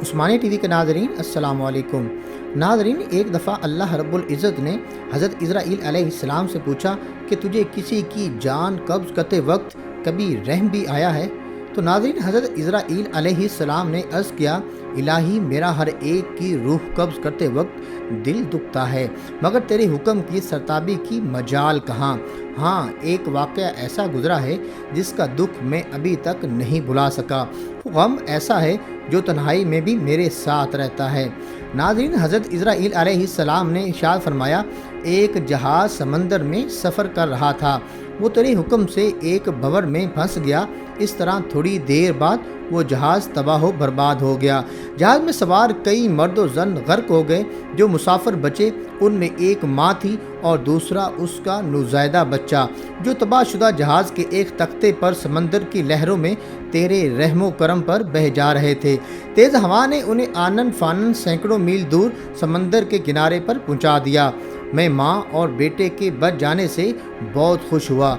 Usmani T V کے ناظرین السلام علیکم۔ ناظرین، ایک دفعہ اللہ رب العزت نے حضرت عزرائیل علیہ السلام سے پوچھا کہ تجھے کسی کی جان قبض کرتے وقت کبھی رحم بھی آیا ہے؟ تو ناظرین، حضرت عزرائیل علیہ السلام نے عرض کیا، الہی میرا ہر ایک کی روح قبض کرتے وقت دل دکھتا ہے، مگر تیرے حکم کی سرتابی کی مجال کہاں؟ ہاں، ایک واقعہ ایسا گزرا ہے جس کا دکھ میں ابھی تک نہیں بھلا سکا، وہ غم ایسا ہے جو تنہائی میں بھی میرے ساتھ رہتا ہے۔ ناظرین، حضرت عزرائیل علیہ السلام نے ارشاد فرمایا، ایک جہاز سمندر میں سفر کر رہا تھا، وہ تیرے حکم سے ایک بھنور میں پھنس گیا، اس طرح تھوڑی دیر بعد وہ جہاز تباہ و برباد ہو گیا۔ جہاز میں سوار کئی مرد و زن غرق ہو گئے، جو مسافر بچے ان میں ایک ماں تھی اور دوسرا اس کا نوزائیدہ بچہ، جو تباہ شدہ جہاز کے ایک تختے پر سمندر کی لہروں میں تیرے رحم و کرم پر بہہ جا رہے تھے۔ تیز ہوا نے انہیں آنن فانن سینکڑوں میل دور سمندر کے کنارے پر پہنچا دیا۔ میں ماں اور بیٹے کے بچ جانے سے بہت خوش ہوا۔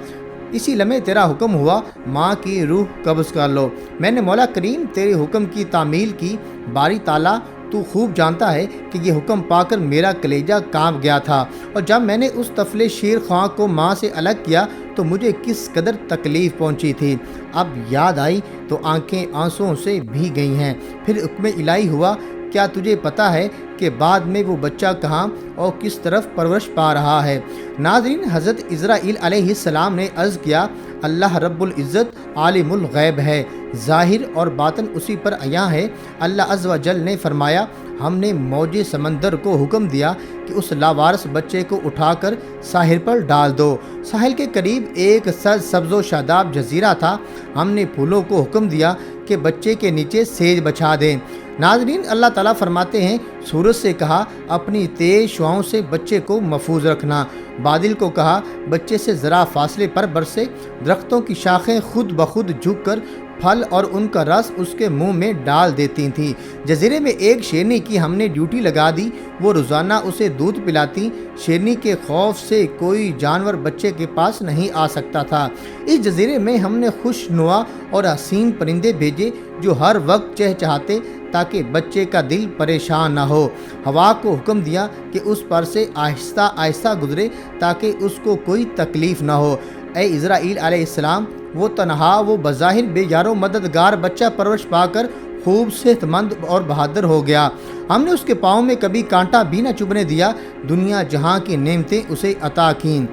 اسی لمحے تیرا حکم ہوا، ماں کی روح قبض کر لو۔ میں نے مولا کریم تیرے حکم کی تعمیل کی۔ باری تعالیٰ تو خوب جانتا ہے کہ یہ حکم پا کر میرا کلیجہ کانپ گیا تھا، اور جب میں نے اس طفل شیر خواہ کو ماں سے الگ کیا تو مجھے کس قدر تکلیف پہنچی تھی۔ اب یاد آئی تو آنکھیں آنسوؤں سے بھیگ گئی ہیں۔ پھر حکم الہی ہوا، کیا تجھے پتہ ہے کہ بعد میں وہ بچہ کہاں اور کس طرف پرورش پا رہا ہے؟ ناظرین، حضرت عزرائیل علیہ السلام نے عرض کیا، اللہ رب العزت عالم الغیب ہے، ظاہر اور باطن اسی پر عیاں ہے۔ اللہ عز و جل نے فرمایا، ہم نے موج سمندر کو حکم دیا کہ اس لاوارث بچے کو اٹھا کر ساحل پر ڈال دو۔ ساحل کے قریب ایک سبز و شاداب جزیرہ تھا، ہم نے پھولوں کو حکم دیا کہ بچے کے نیچے سیج بچھا دیں۔ ناظرین، اللہ تعالیٰ فرماتے ہیں، سورج سے کہا اپنی تیز شعاؤں سے بچے کو محفوظ رکھنا، بادل کو کہا بچے سے ذرا فاصلے پر برسے، درختوں کی شاخیں خود بخود جھک کر پھل اور ان کا رس اس کے منہ میں ڈال دیتی تھیں۔ جزیرے میں ایک شیرنی کی ہم نے ڈیوٹی لگا دی، وہ روزانہ اسے دودھ پلاتی۔ شیرنی کے خوف سے کوئی جانور بچے کے پاس نہیں آ سکتا تھا۔ اس جزیرے میں ہم نے خوش نما اور حسین پرندے بھیجے جو ہر وقت چہچہاتے تاکہ بچے کا دل پریشان نہ ہو۔ ہوا کو حکم دیا کہ اس پر سے آہستہ آہستہ گزرے تاکہ اس کو کوئی تکلیف نہ ہو۔ اے عزرائیل علیہ السلام، وہ تنہا، وہ بظاہر بے یار و مددگار بچہ پرورش پا کر خوب صحت مند اور بہادر ہو گیا۔ ہم نے اس کے پاؤں میں کبھی کانٹا بھی نہ چبھنے دیا، دنیا جہاں کی نعمتیں اسے عطا کیں۔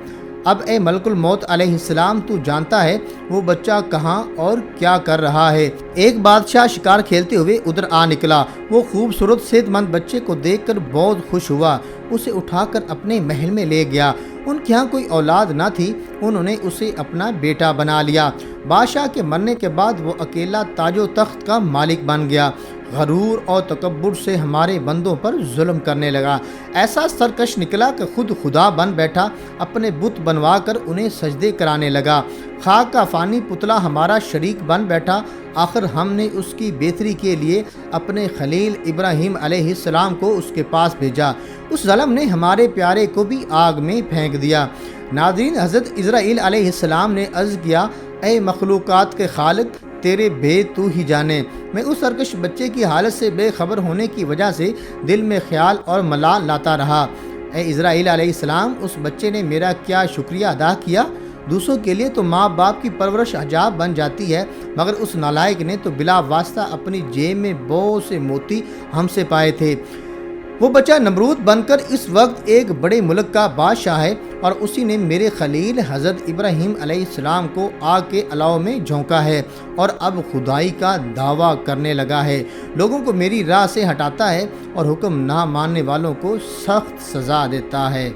اب اے ملک الموت علیہ السلام، تو جانتا ہے وہ بچہ کہاں اور کیا کر رہا ہے۔ ایک بادشاہ شکار کھیلتے ہوئے ادھر آ نکلا، وہ خوبصورت صحت مند بچے کو دیکھ کر بہت خوش ہوا، اسے اٹھا کر اپنے محل میں لے گیا۔ ان کے ہاں کوئی اولاد نہ تھی، انہوں نے اسے اپنا بیٹا بنا لیا۔ بادشاہ کے مرنے کے بعد وہ اکیلا تاج و تخت کا مالک بن گیا، غرور اور تکبر سے ہمارے بندوں پر ظلم کرنے لگا، ایسا سرکش نکلا کہ خود خدا بن بیٹھا، اپنے بت بنوا کر انہیں سجدے کرانے لگا۔ خاک کا فانی پتلا ہمارا شریک بن بیٹھا، آخر ہم نے اس کی بہتری کے لیے اپنے خلیل ابراہیم علیہ السلام کو اس کے پاس بھیجا، اس ظالم نے ہمارے پیارے کو بھی آگ میں پھینک دیا۔ ناظرین، حضرت عزرائیل علیہ السلام نے عرض کیا، اے مخلوقات کے خالق، تیرے بھید تو ہی جانے۔ میں اس سرکش بچے کی حالت سے بے خبر ہونے کی وجہ سے دل میں خیال اور ملال لاتا رہا۔ اے عزرائیل علیہ السلام، اس بچے نے میرا کیا شکریہ ادا کیا؟ دوسروں کے لیے تو ماں باپ کی پرورش عجاب بن جاتی ہے، مگر اس نالائق نے تو بلا واسطہ اپنی جیب میں بہت سے موتی ہم سے پائے تھے۔ وہ بچہ نمرود بن کر اس وقت ایک بڑے ملک کا بادشاہ ہے، اور اسی نے میرے خلیل حضرت ابراہیم علیہ السلام کو آگ کے الاؤ میں جھونکا ہے، اور اب خدائی کا دعویٰ کرنے لگا ہے، لوگوں کو میری راہ سے ہٹاتا ہے اور حکم نہ ماننے والوں کو سخت سزا دیتا ہے۔